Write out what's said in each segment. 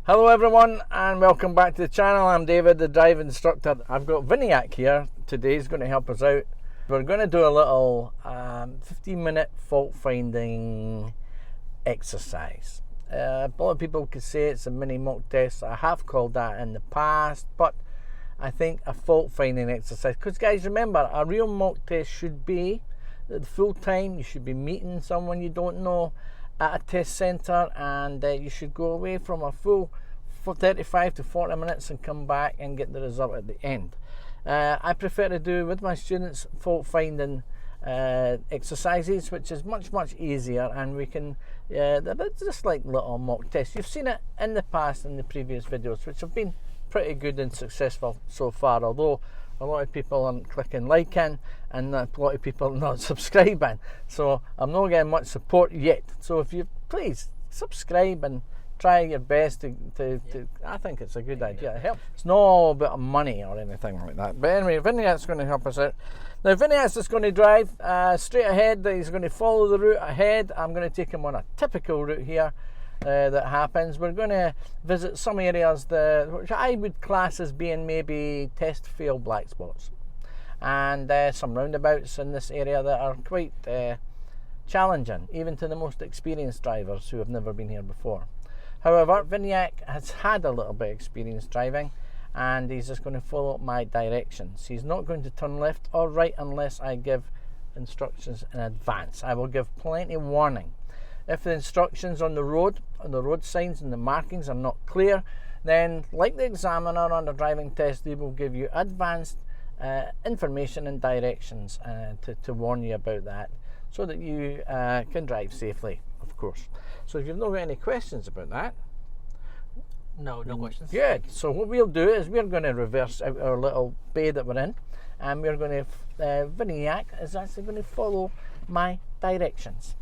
Hello everyone and welcome back to the channel. I'm David, the driving instructor. I've got Viniac here today. He's going to help us out. We're going to do a little 15-minute fault finding exercise. A lot of people could say it's a mini mock test. I have called that in the past, but I think a fault finding exercise, because guys, remember, a real mock test should be the full time. You should be meeting someone you don't know at a test centre, and you should go away from a full 35 to 40 minutes and come back and get the result at the end. I prefer to do with my students fault finding exercises, which is much easier, and we can they're just like little mock tests. You've seen it in the past in the previous videos, which have been pretty good and successful so far, although a lot of people aren't clicking liking and a lot of people are not subscribing, so I'm not getting much support yet. So if you please subscribe and try your best to I think it's a good idea. It helps. It's not all about money or anything like that, but anyway, Viniac's going to help us out. Now Viniac's just going to drive straight ahead. He's going to follow the route ahead. I'm going to take him on a typical route here that happens. We're going to visit some areas which I would class as being maybe test fail black spots, and some roundabouts in this area that are quite challenging even to the most experienced drivers who have never been here before. However, Viniac has had a little bit of experience driving, and he's just going to follow my directions. He's not going to turn left or right unless I give instructions in advance. I will give plenty of warning. If the instructions on the road signs and the markings are not clear, then like the examiner on the driving test, they will give you advanced information and directions to warn you about that, so that you can drive safely, of course. So if you've not got any questions about that. No questions. Good. So what we'll do is we're going to reverse out our little bay that we're in, and we're going to, Viniac is actually going to follow my directions.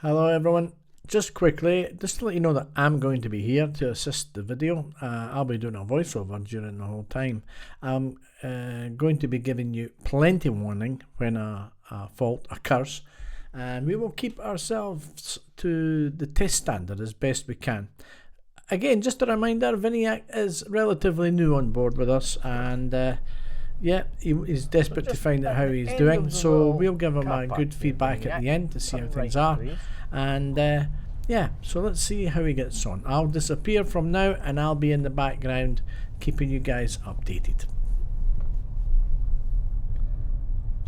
Hello everyone, just quickly, just to let you know that I'm going to be here to assist the video. I'll be doing a voiceover during the whole time. I'm going to be giving you plenty of warning when a fault occurs, and we will keep ourselves to the test standard as best we can. Again, just a reminder, Viniac is relatively new on board with us, and yeah, he's desperate to find out how he's doing, so we'll give him a good feedback at the end to see how things are. And yeah, so let's see how he gets on. I'll disappear from now and I'll be in the background keeping you guys updated.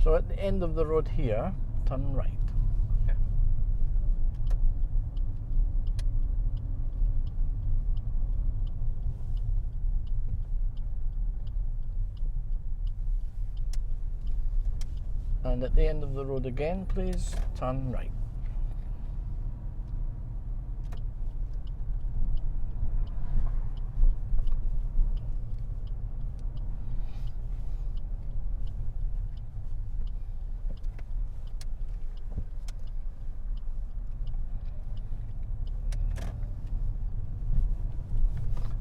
So at the end of the road here, turn right. And at the end of the road again, please turn right.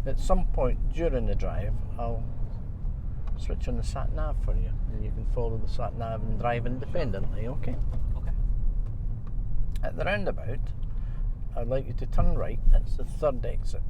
At some point during the drive, I'll switch on the sat nav for you, and you can follow the sat nav and drive independently. Okay. Okay. At the roundabout, I'd like you to turn right. It's the third exit.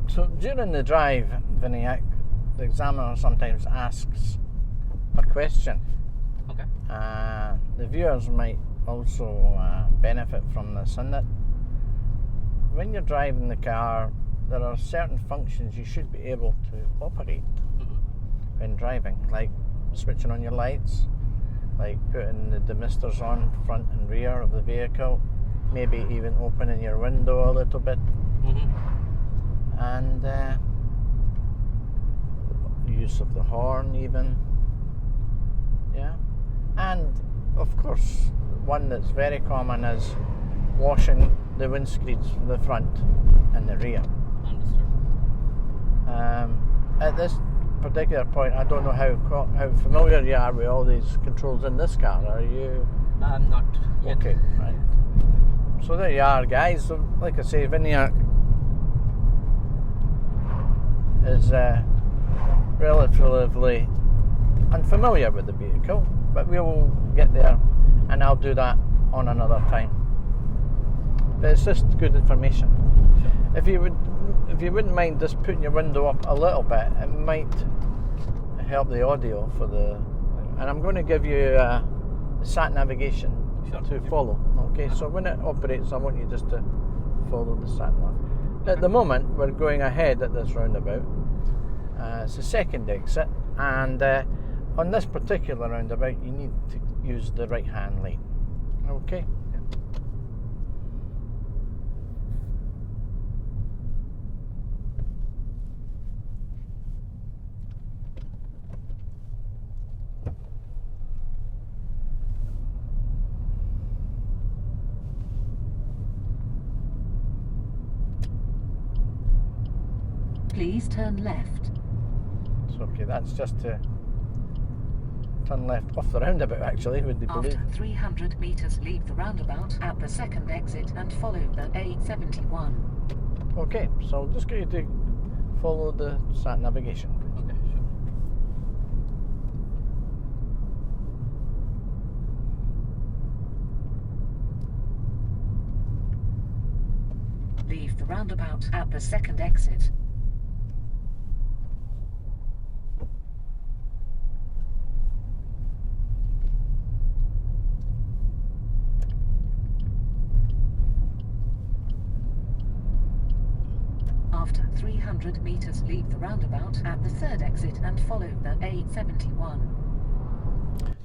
So during the drive, Viniac, the examiner sometimes asks a question. Okay. The viewers might also benefit from this, in that when you're driving the car, there are certain functions you should be able to operate when driving, like switching on your lights, like putting the demisters on front and rear of the vehicle, maybe even opening your window a little bit, and use of the horn even, yeah. And of course, one that's very common is washing the windscreens from the front and the rear. Understood. At this particular point, I don't know how familiar you are with all these controls in this car. Are you? I'm not yet. Okay, right. So there you are, guys. So, like I say, Viniac is relatively unfamiliar with the vehicle, but we will get there, and I'll do that on another time. But it's just good information. If you wouldn't mind just putting your window up a little bit, it might help the audio for the. And I'm going to give you sat navigation to follow. Okay, so when it operates, I want you just to follow the sat nav. At the moment, we're going ahead at this roundabout. It's the second exit, and on this particular roundabout, you need to use the right-hand lane. Okay. Please turn left. So, okay, that's just to turn left off the roundabout, actually, would you believe? After 300 metres, leave the roundabout at the second exit and follow the A71. Okay, so I'll just get you to follow the sat navigation. Okay, sure. Leave the roundabout at the second exit. After 300 metres, leave the roundabout at the third exit and follow the A71.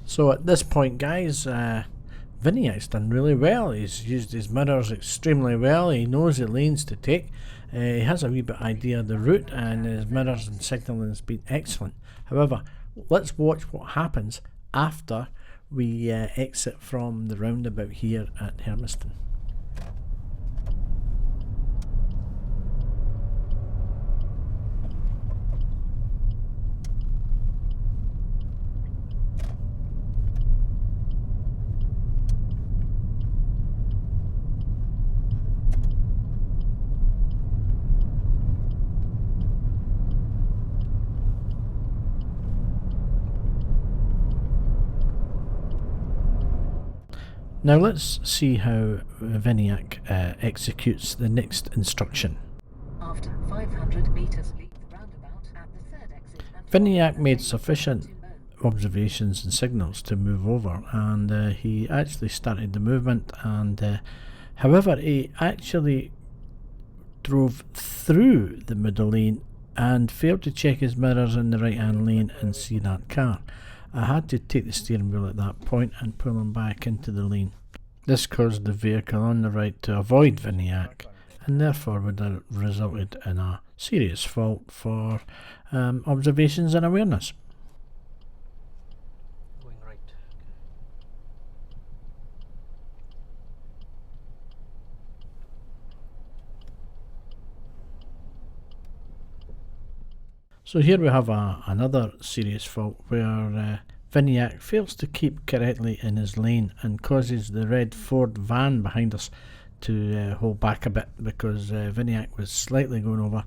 So at this point, guys, Viniac's done really well. He's used his mirrors extremely well. He knows the lanes to take. He has a wee bit idea of the route, and his mirrors and signalling has been excellent. However, let's watch what happens after we exit from the roundabout here at Hermiston. Now let's see how Viniac executes the next instruction. After 500 metres, leave the roundabout at the third exit and Viniac made sufficient observations and signals to move over, and he actually started the movement, and however he actually drove through the middle lane and failed to check his mirrors in the right hand lane and see that car. I had to take the steering wheel at that point and pull him back into the lane. This caused the vehicle on the right to avoid Viniac, and therefore would have resulted in a serious fault for observations and awareness. Going right. So here we have another serious fault where Viniac fails to keep correctly in his lane and causes the red Ford van behind us to hold back a bit, because Viniac was slightly going over,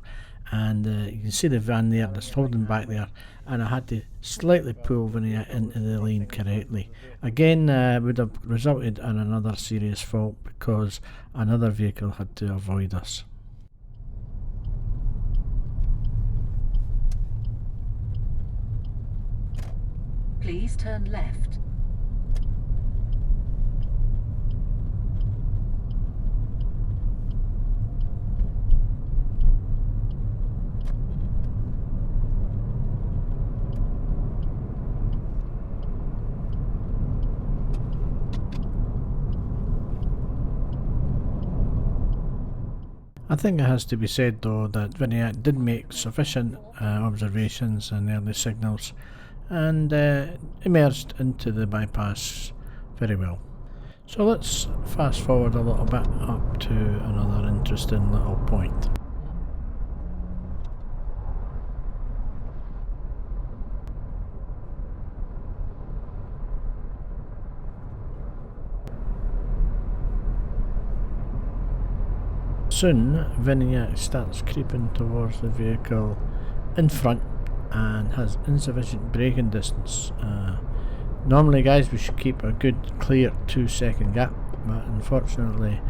and you can see the van there that's holding back there, and I had to slightly pull Viniac into the lane correctly. Again, would have resulted in another serious fault because another vehicle had to avoid us. please turn left. I think it has to be said though that Viniac did make sufficient observations and early signals and emerged into the bypass very well. So let's fast forward a little bit up to another interesting little point. Soon, Viniac starts creeping towards the vehicle in front and has insufficient braking distance. Normally, guys, we should keep a good clear 2-second gap, but unfortunately,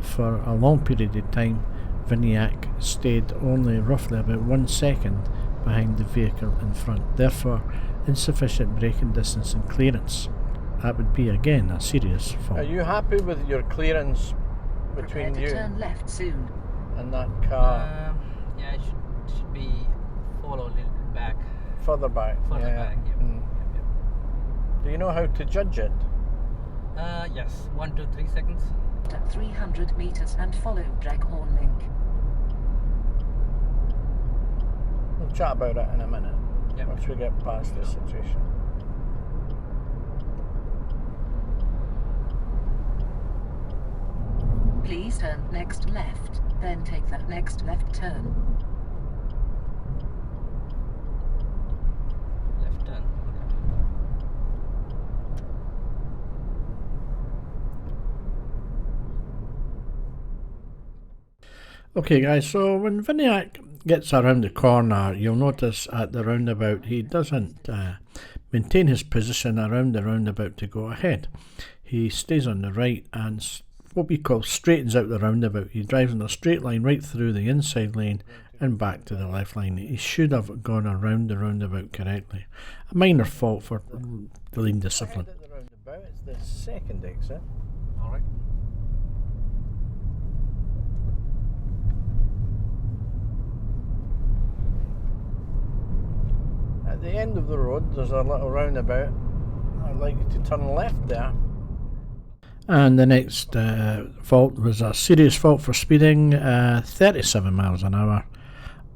for a long period of time, Viniac stayed only roughly about 1 second behind the vehicle in front. Therefore, insufficient braking distance and clearance. That would be again a serious fault. Are you happy with your clearance between you turn left soon and that car? Yeah, it should be follow a little bit back. Further back. Further back. Yep. Do you know how to judge it? Yes, 1 to 3 seconds. At 300 meters and follow Draghorn Link. We'll chat about it in a minute. Yep. Once we get past this situation. Please turn next left, then take the next left turn. Left turn. Okay guys, so when Viniac gets around the corner, you'll notice at the roundabout he doesn't maintain his position around the roundabout to go ahead. He stays on the right and what we call straightens out the roundabout. He drives in a straight line right through the inside lane and back to the left lane. He should have gone around the roundabout correctly. A minor fault for the lane discipline. At the roundabout, it's the second exit. Alright. At the end of the road, there's a little roundabout. I'd like you to turn left there. And the next fault was a serious fault for speeding 37 miles an hour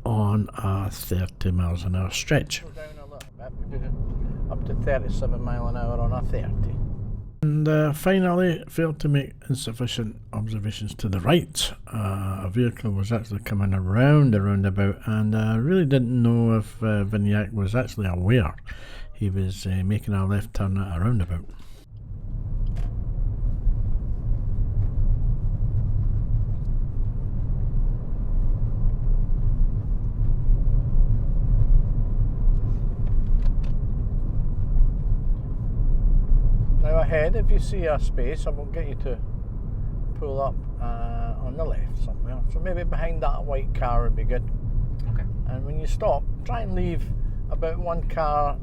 on a 30 miles an hour stretch. Go down a little bit, we did it up to 37 mile an hour on a 30. And finally, failed to make insufficient observations to the right. A vehicle was actually coming around the roundabout and really didn't know if Viniac was actually aware he was making a left turn at a roundabout. Now ahead, if you see a space, I will get you to pull up on the left somewhere. So maybe behind that white car would be good. Okay. And when you stop, try and leave about 1 car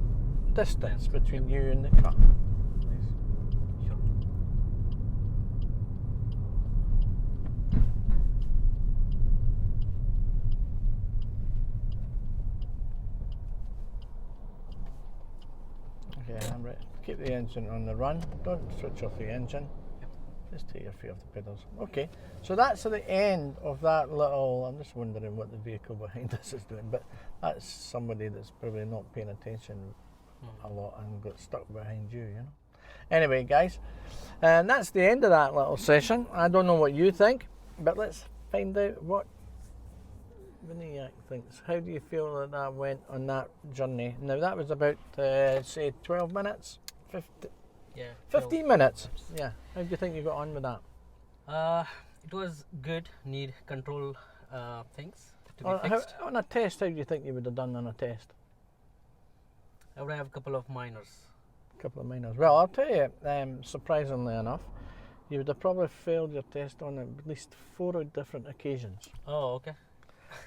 distance between you and the car. Sure. Okay, I'm ready. Keep the engine on the run. Don't switch off the engine. Yep. Just take your feet off the pedals. Okay, so that's at the end of that little. I'm just wondering what the vehicle behind us is doing, but that's somebody that's probably not paying attention a lot and got stuck behind you, you know. Anyway, guys, and that's the end of that little session. I don't know what you think, but let's find out what Viniac thinks. How do you feel that that went on that journey? Now that was about say 12 minutes, 50, Yeah. 15 minutes. Yeah. How do you think you got on with that? It was good. Need control things to be fixed. On a test, how do you think you would have done on a test? I would have a couple of minors. A couple of minors. Well, I'll tell you, surprisingly enough, you would have probably failed your test on at least 4 different occasions. Oh, okay.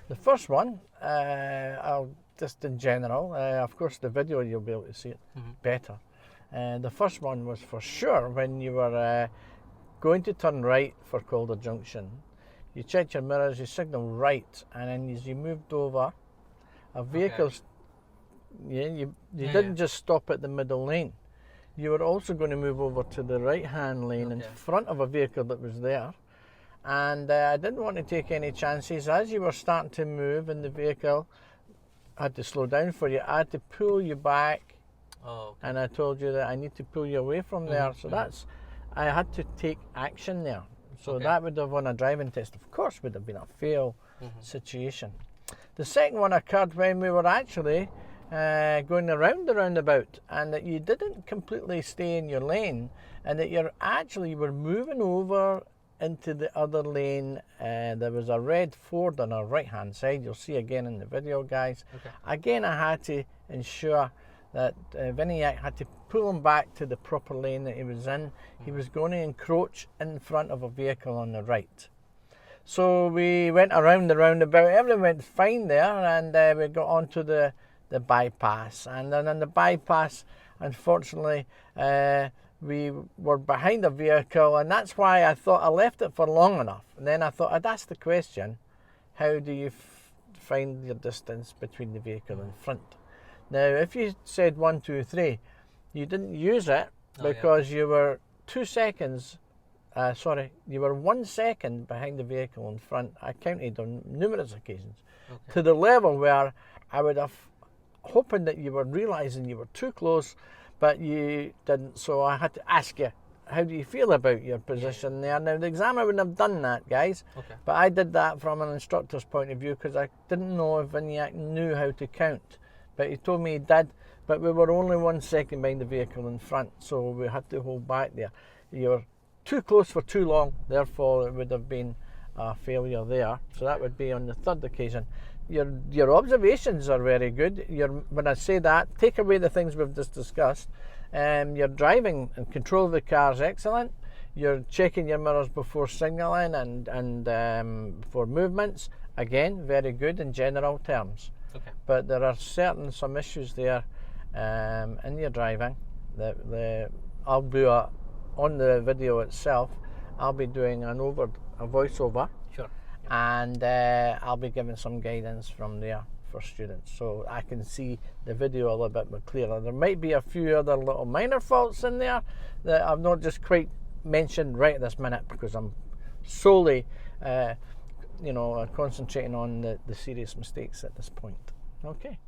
The first one, I'll just in general, of course the video you'll be able to see it better. The first one was for sure when you were going to turn right for Calder Junction. You checked your mirrors, you signalled right, and then as you moved over, a vehicle, you didn't just stop at the middle lane. You were also going to move over to the right-hand lane in front of a vehicle that was there, and I didn't want to take any chances. As you were starting to move in the vehicle, I had to slow down for you. I had to pull you back, and I told you that I need to pull you away from there. So I had to take action there. So that would have, on a driving test, of course, would have been a fail situation. The second one occurred when we were actually going around the roundabout, and that you didn't completely stay in your lane, and that you were moving over into the other lane. There was a red Ford on our right hand side. You'll see again in the video, guys. Again, I had to ensure that Viniac had to pull him back to the proper lane that he was in. He was going to encroach in front of a vehicle on the right. So we went around the roundabout. Everything went fine there, and we got onto the bypass. And then on the bypass, unfortunately, we were behind the vehicle, and that's why I thought I left it for long enough. And then I thought I'd ask the question, how do you find your distance between the vehicle in front? Now, if you said 1, 2, 3, you didn't use it because you were 2 seconds. You were 1 second behind the vehicle in front. I counted on numerous occasions to the level where I would have hoping that you were realising you were too close, but you didn't. So I had to ask you, how do you feel about your position there? Now, the examiner wouldn't have done that, guys, but I did that from an instructor's point of view because I didn't know if Viniac knew how to count. But he told me he did, but we were only 1 second behind the vehicle in front, so we had to hold back there. You were too close for too long, therefore it would have been a failure there. So that would be on the third occasion. Your observations are very good. When I say that, take away the things we've just discussed. Your driving and control of the car is excellent. You're checking your mirrors before signalling and for movements. Again, very good in general terms. But there are some issues there in your driving. I'll do on the video itself. I'll be doing a voiceover. And I'll be giving some guidance from there for students, so I can see the video a little bit more clearer. There might be a few other little minor faults in there that I've not just quite mentioned right this minute because I'm solely, concentrating on the serious mistakes at this point. Okay.